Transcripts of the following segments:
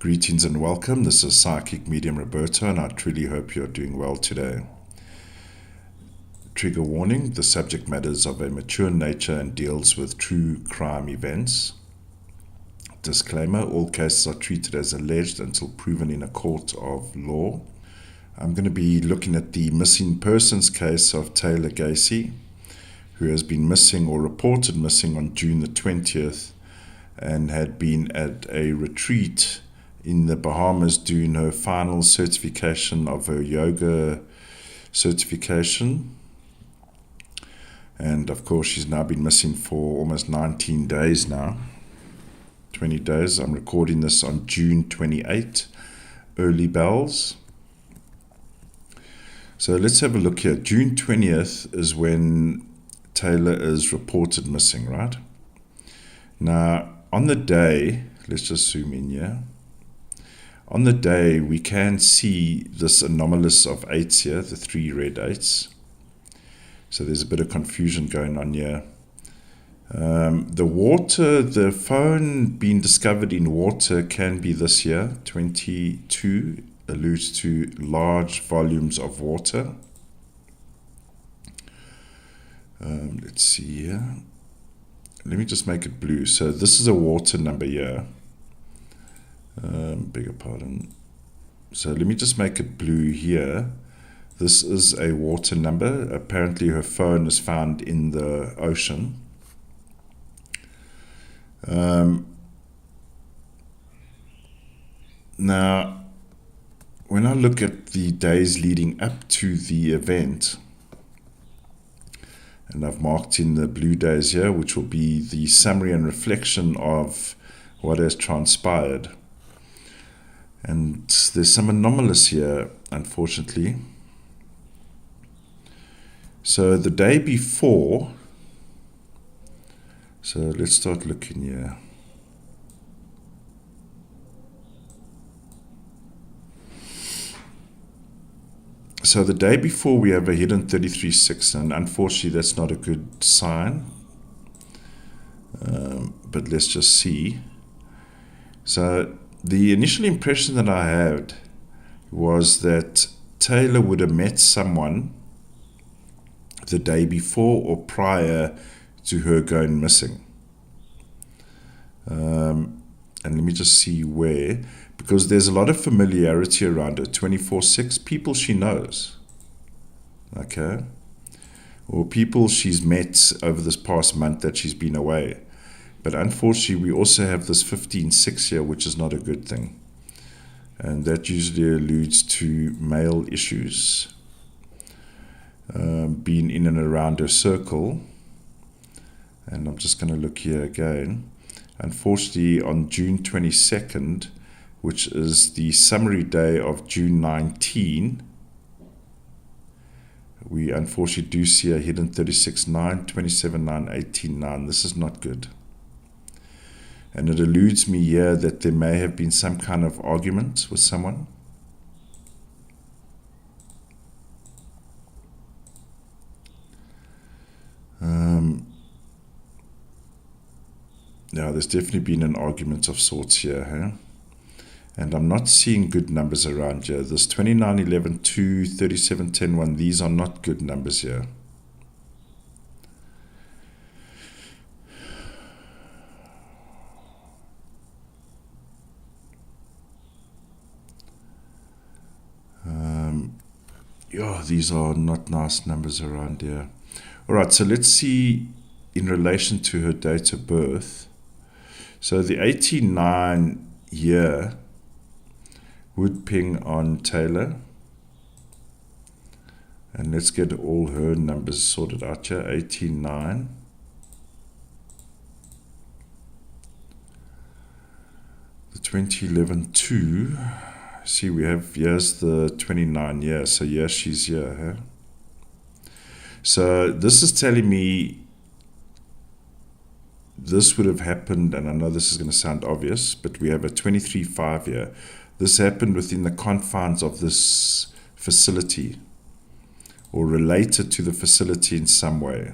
Greetings and welcome. This is Psychic Medium Roberto, and I truly hope you're doing well today. Trigger warning: the subject matter is of a mature nature and deals with true crime events. Disclaimer: all cases are treated as alleged until proven in a court of law. I'm going to be looking at the missing persons case of Taylor Gacy, who has been missing or reported missing on June the 20th and had been at a retreat in the Bahamas doing her final certification of her yoga certification. And of course, she's now been missing for almost 19 days now. 20 days. I'm recording this on June 28, early bells. So let's have a look here. June 20th is when Taylor is reported missing, right? Now, on the day, let's just zoom in here. On the day, we can see this anomalous of 8s here, the 3 red 8s. So there's a bit of confusion going on here. The phone being discovered in water can be this year. 22 alludes to large volumes of water. Let's see here. Let me just make it blue. So this is a water number here. Beg your pardon. So let me just make it blue here. This is a water number. Apparently her phone is found in the ocean. Now, when I look at the days leading up to the event, and I've marked in the blue days here, which will be the summary and reflection of what has transpired. And there's some anomalous here, unfortunately. So the day before, so let's start looking here. So the day before we have a hidden 33-6, and unfortunately that's not a good sign. But let's just see. So the initial impression that I had was that Taylor would have met someone the day before or prior to her going missing. And let me just see where, because there's a lot of familiarity around her. 24-6, people she knows, okay, or people she's met over this past month that she's been away. But unfortunately, we also have this 15-6 here, which is not a good thing. And that usually alludes to male issues, being in and around her circle. And I'm just going to look here again. Unfortunately, on June 22nd, which is the summary day of June 19, we unfortunately do see a hidden 36-9, 27-9, 18-9. This is not good. And it alludes me here that there may have been some kind of argument with someone. Yeah, there's definitely been an argument of sorts here, huh? And I'm not seeing good numbers around here. This 29, 11, 2, 37, 10, 1, these are not good numbers here. Yeah, these are not nice numbers around here. All right, so let's see in relation to her date of birth. So the 89 year would ping on Taylor. And let's get all her numbers sorted out here. 18-9. The 2011-2. See, we have, here's the 29 year. So yes, she's here. Huh? So this is telling me this would have happened, and I know this is going to sound obvious, but we have a 23-5 here. This happened within the confines of this facility, or related to the facility in some way.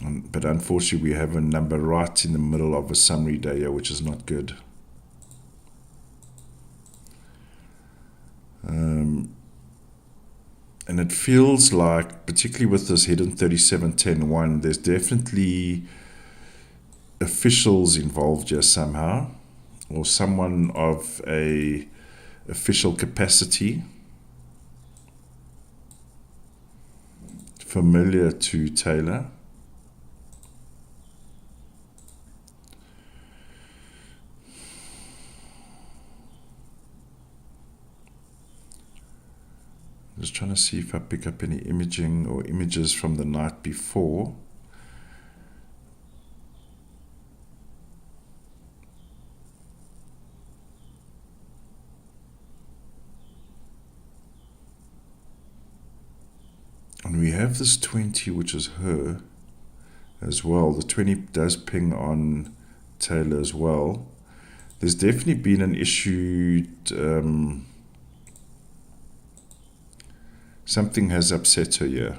But unfortunately, we have a number right in the middle of a summary day here, which is not good. And it feels like, particularly with this hidden 3710-1, there's definitely officials involved here somehow, or someone of a official capacity familiar to Taylor. I'm just trying to see if I pick up any imaging or images from the night before. And we have this 20, which is her as well. The 20 does ping on Taylor as well. There's definitely been an issue. Something has upset her here.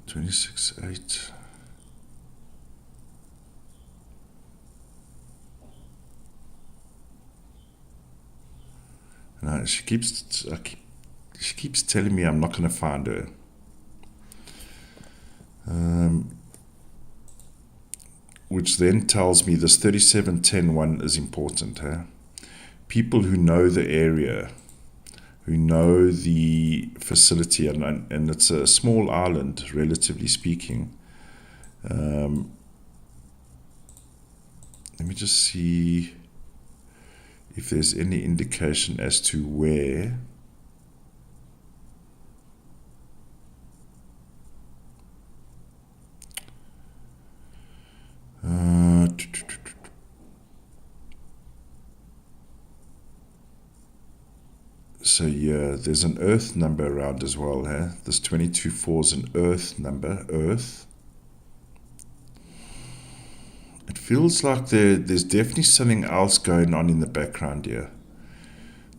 26-8. No, she keeps telling me I'm not going to find her. Which then tells me this 3710-1 is important. Huh? People who know the area, who know the facility, and it's a small island, relatively speaking. Let me just see if there's any indication as to where. So yeah, there's an Earth number around as well. This 224 is an Earth number, Earth. It feels like there's definitely something else going on in the background here.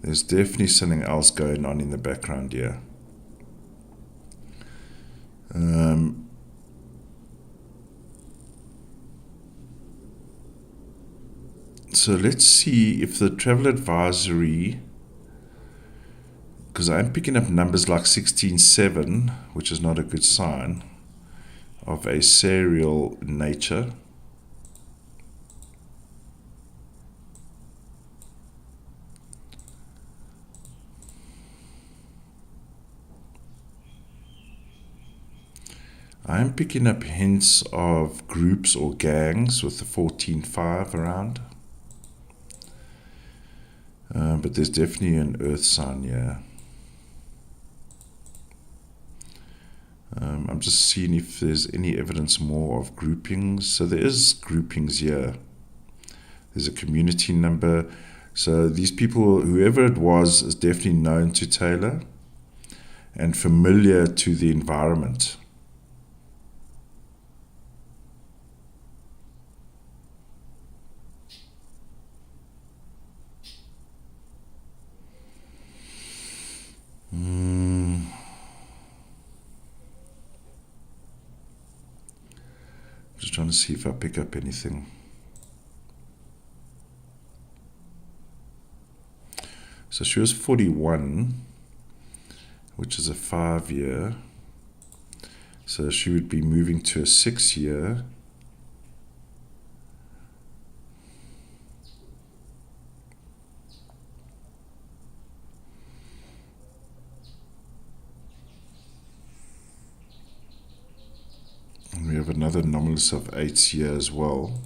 There's definitely something else going on in the background here. So let's see if the travel advisory, because I'm picking up numbers like 16-7, which is not a good sign, of a serial nature. I'm picking up hints of groups or gangs with the 14-5 around. But there's definitely an earth sign here. I'm just seeing if there's any evidence more of groupings. So there is groupings here. There's a community number. So these people, whoever it was, is definitely known to Taylor and familiar to the environment. Just trying to see if I pick up anything. So she was 41, which is a 5-year. So she would be moving to a 6-year. And we have another anomalous of 8 years as well.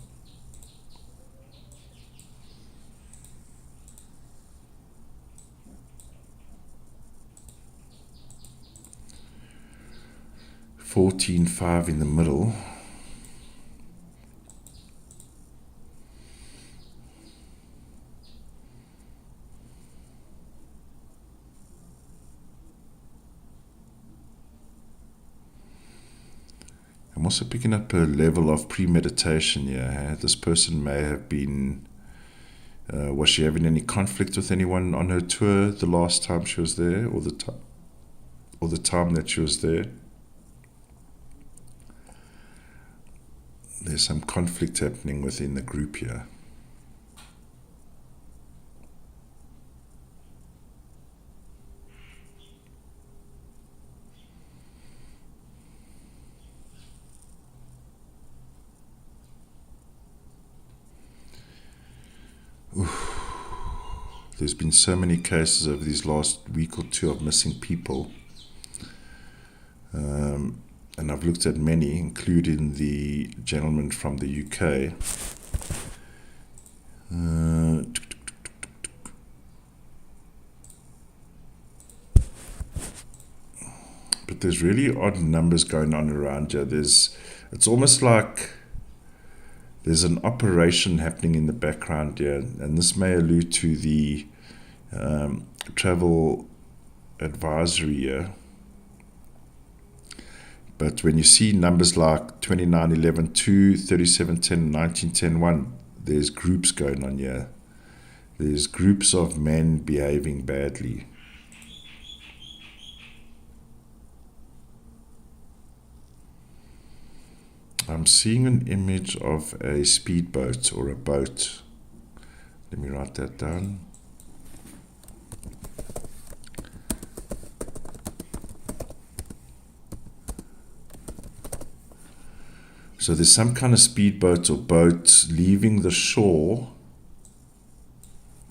$14.5 in the middle. I'm also picking up a level of premeditation here. This person may have been, was she having any conflict with anyone on her tour the last time she was there, or the time that she was there? There's some conflict happening within the group here. There's been so many cases over these last week or two of missing people. And I've looked at many, including the gentleman from the UK. But there's really odd numbers going on around here. It's almost like there's an operation happening in the background here, and this may allude to the travel advisory here. But when you see numbers like 29, 11, 2, 37, 10, 19, 10, 1, there's groups going on here. There's groups of men behaving badly. I'm seeing an image of a speedboat or a boat. Let me write that down. So there's some kind of speedboat or boat leaving the shore.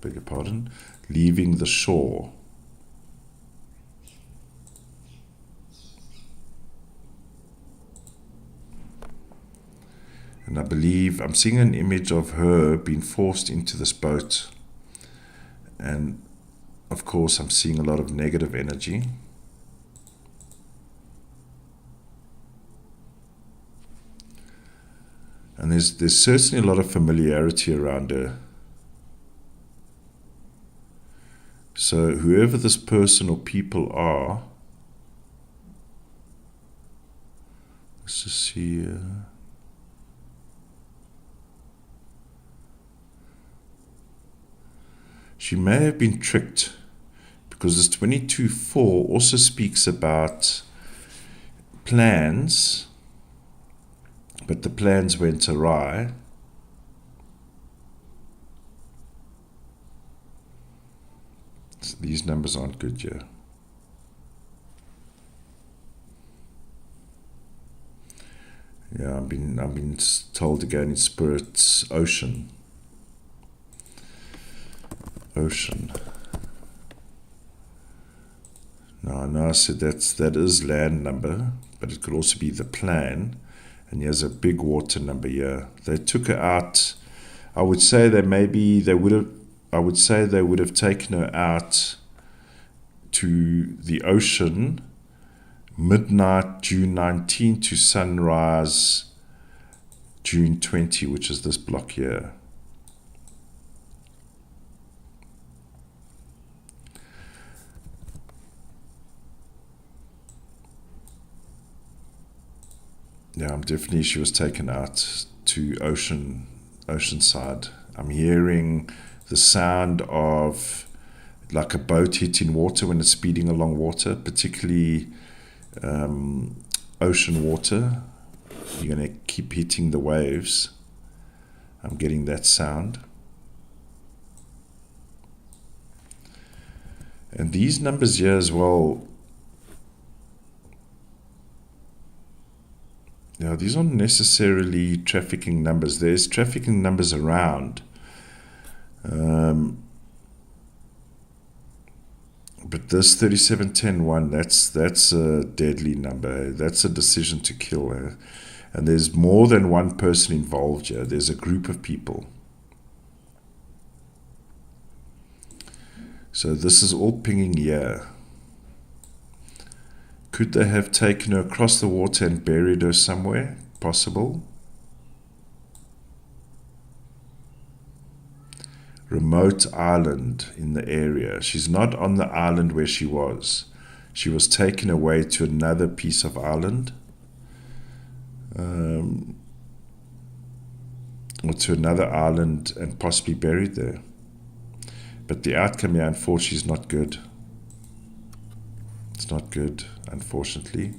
Beg your pardon? Leaving the shore. And I believe I'm seeing an image of her being forced into this boat. And of course, I'm seeing a lot of negative energy. And there's certainly a lot of familiarity around her. So whoever this person or people are, let's just see. She may have been tricked, because this 22-4 also speaks about plans, but the plans went awry. So these numbers aren't good here. Yeah, I've been told again in spirit's ocean. Ocean. Now I said that is land number, but it could also be the plan. And here's a big water number here. They took her out. I would say they would have taken her out to the ocean midnight June 19 to sunrise June 20, which is this block here. Yeah, she was taken out to oceanside. I'm hearing the sound of like a boat hitting water when it's speeding along water, particularly ocean water. You're going to keep hitting the waves. I'm getting that sound. And these numbers here as well, now, these aren't necessarily trafficking numbers. There's trafficking numbers around. But this 3710-1, that's a deadly number. That's a decision to kill. And there's more than one person involved here. There's a group of people. So this is all pinging here. Could they have taken her across the water and buried her somewhere? Possible. Remote island in the area. She's not on the island where she was. She was taken away to another piece of island. Or to another island and possibly buried there. But the outcome here, unfortunately, is not good. It's not good, unfortunately.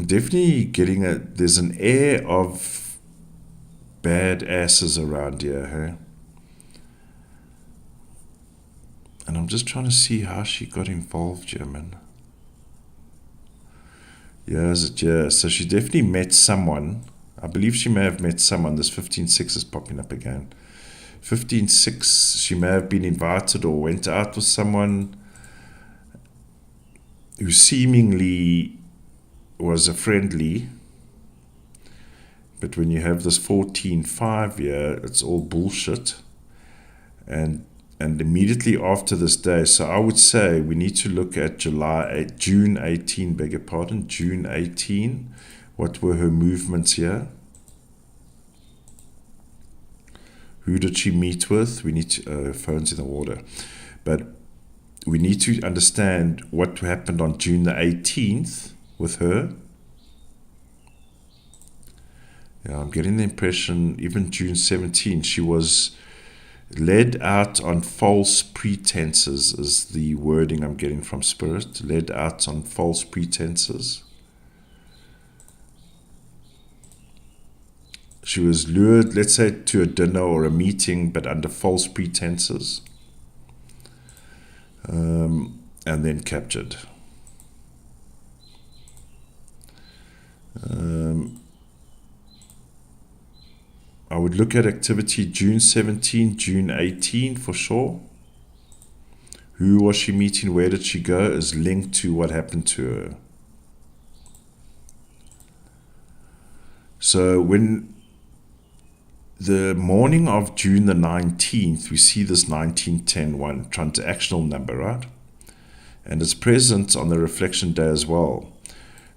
I'm definitely getting there's an air of bad asses around here, huh? And I'm just trying to see how she got involved here, man. Yeah, so she definitely met someone. I believe she may have met someone. This 15-6 is popping up again. 15-6, she may have been invited or went out with someone who seemingly was a friendly. But when you have this 14-5 here, it's all bullshit. And immediately after this day, so I would say we need to look at June 18, beg your pardon, June 18. What were her movements here? Who did she meet with? We need to, phones in the water. But we need to understand what happened on June the 18th with her. Yeah, I'm getting the impression, even June 17, she was led out on false pretenses, is the wording I'm getting from Spirit. Led out on false pretenses. She was lured, let's say, to a dinner or a meeting, but under false pretenses. And then captured. I would look at activity June 17, June 18 for sure. Who was she meeting? Where did she go? Is linked to what happened to her. So when the morning of June the 19th, we see this 1910 transactional number, right? And it's present on the reflection day as well.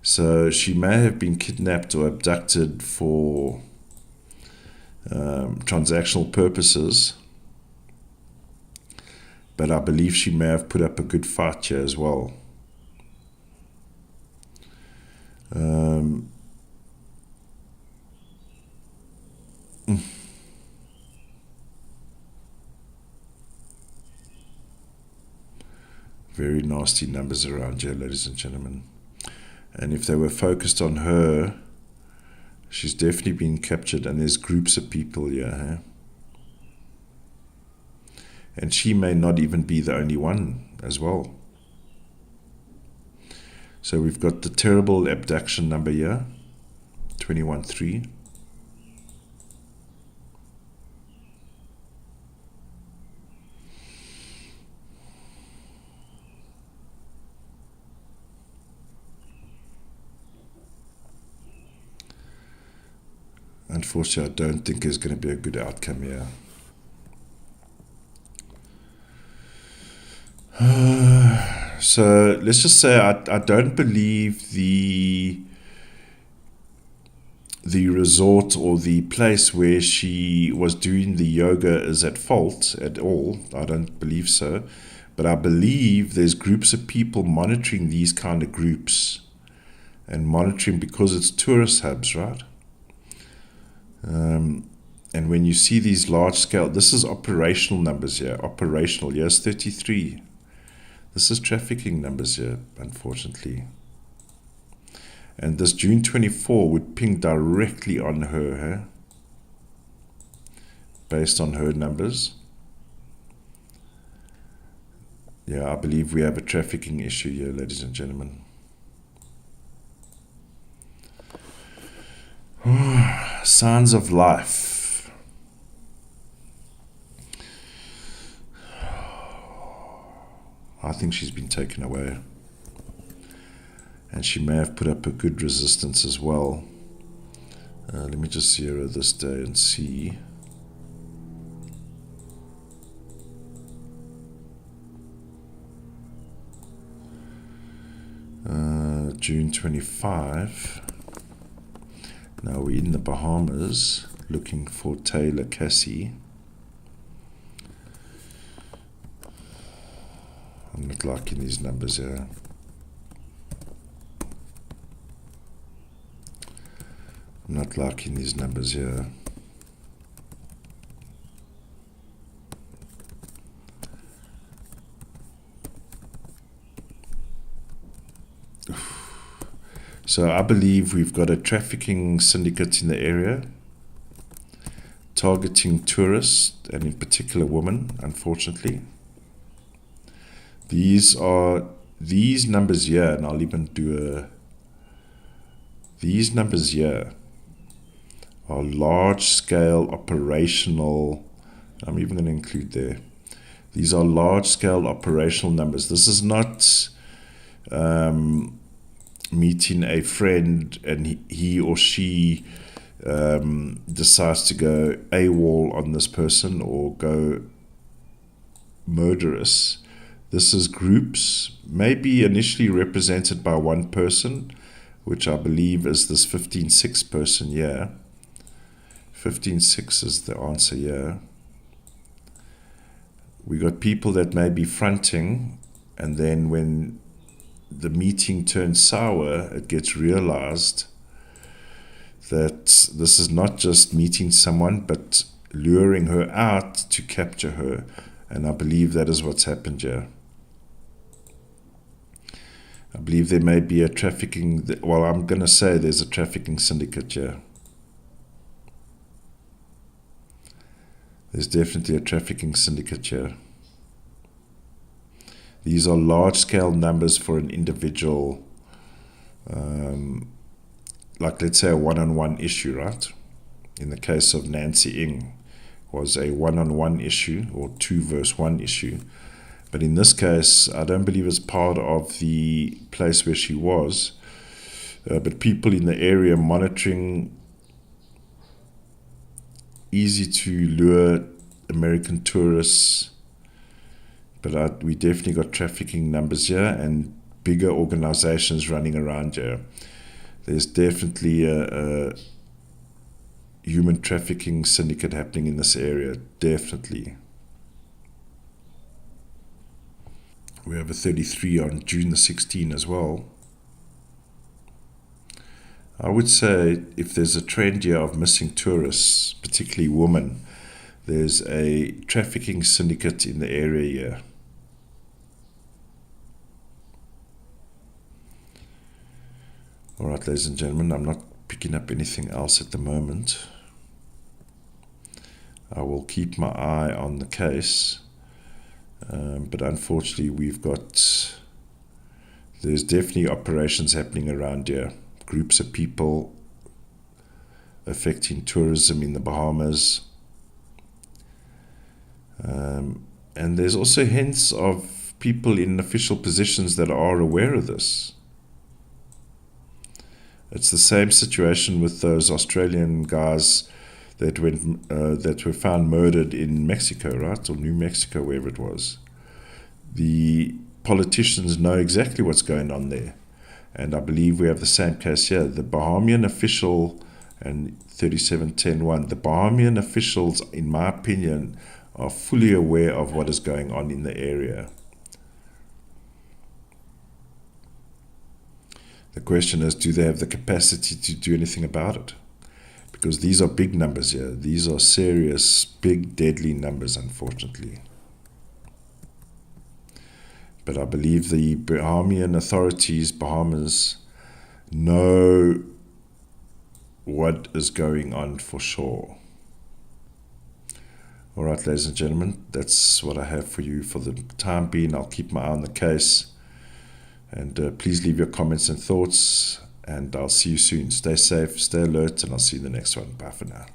So she may have been kidnapped or abducted for transactional purposes, but I believe she may have put up a good fight here as well. Very nasty numbers around here, ladies and gentlemen. And if they were focused on her, she's definitely been captured, and there's groups of people here. Huh? And she may not even be the only one as well. So we've got the terrible abduction number here, 21-3. Unfortunately, I don't think there's going to be a good outcome here. So let's just say I don't believe the resort or the place where she was doing the yoga is at fault at all. I don't believe so. But I believe there's groups of people monitoring these kind of groups, and monitoring because it's tourist hubs, right? And when you see these large scale, this is operational numbers here. Operational, yes, 33. This is trafficking numbers here, unfortunately. And this June 24 would ping directly on her, based on her numbers. Yeah, I believe we have a trafficking issue here, ladies and gentlemen. Signs of life. I think she's been taken away. And she may have put up a good resistance as well. Let me just zero this day and see. June 25. Now we're in the Bahamas looking for Taylor Cassie. I'm not liking these numbers here. I'm not liking these numbers here. So I believe we've got a trafficking syndicate in the area targeting tourists, and in particular women, unfortunately. These numbers here, and I'll even do these numbers here are large-scale operational. I'm even going to include there. These are large-scale operational numbers. This is not meeting a friend and he or she decides to go AWOL on this person or go murderous. This is groups, maybe initially represented by one person, which I believe is this 15-6 person here. 15-6 is the answer here. We got people that may be fronting, and then when the meeting turns sour, it gets realized that this is not just meeting someone, but luring her out to capture her. And I believe that is what's happened here. I believe there may be a trafficking, well, I'm going to say there's a trafficking syndicate here. There's definitely a trafficking syndicate here. These are large-scale numbers for an individual, like let's say a one-on-one issue, right? In the case of Nancy Ng, was a one-on-one issue or 2-verse-1 issue. But in this case, I don't believe it's part of the place where she was, but people in the area monitoring, easy to lure American tourists. But we definitely got trafficking numbers here and bigger organizations running around here. There's definitely a human trafficking syndicate happening in this area, definitely. We have a 33 on June the 16th as well. I would say if there's a trend here of missing tourists, particularly women, there's a trafficking syndicate in the area here. All right, ladies and gentlemen, I'm not picking up anything else at the moment. I will keep my eye on the case, but unfortunately there's definitely operations happening around here. Groups of people affecting tourism in the Bahamas. And there's also hints of people in official positions that are aware of this. It's the same situation with those Australian guys that were found murdered in Mexico, right? Or New Mexico, wherever it was. The politicians know exactly what's going on there. And I believe we have the same case here. The Bahamian official, and 3710-1, the Bahamian officials, in my opinion, are fully aware of what is going on in the area. The question is, do they have the capacity to do anything about it? Because these are big numbers here. These are serious, big, deadly numbers, unfortunately. But I believe the Bahamian authorities, Bahamas, know what is going on for sure. All right, ladies and gentlemen, that's what I have for you for the time being. I'll keep my eye on the case. And please leave your comments and thoughts. And I'll see you soon. Stay safe, stay alert, and I'll see you in the next one. Bye for now.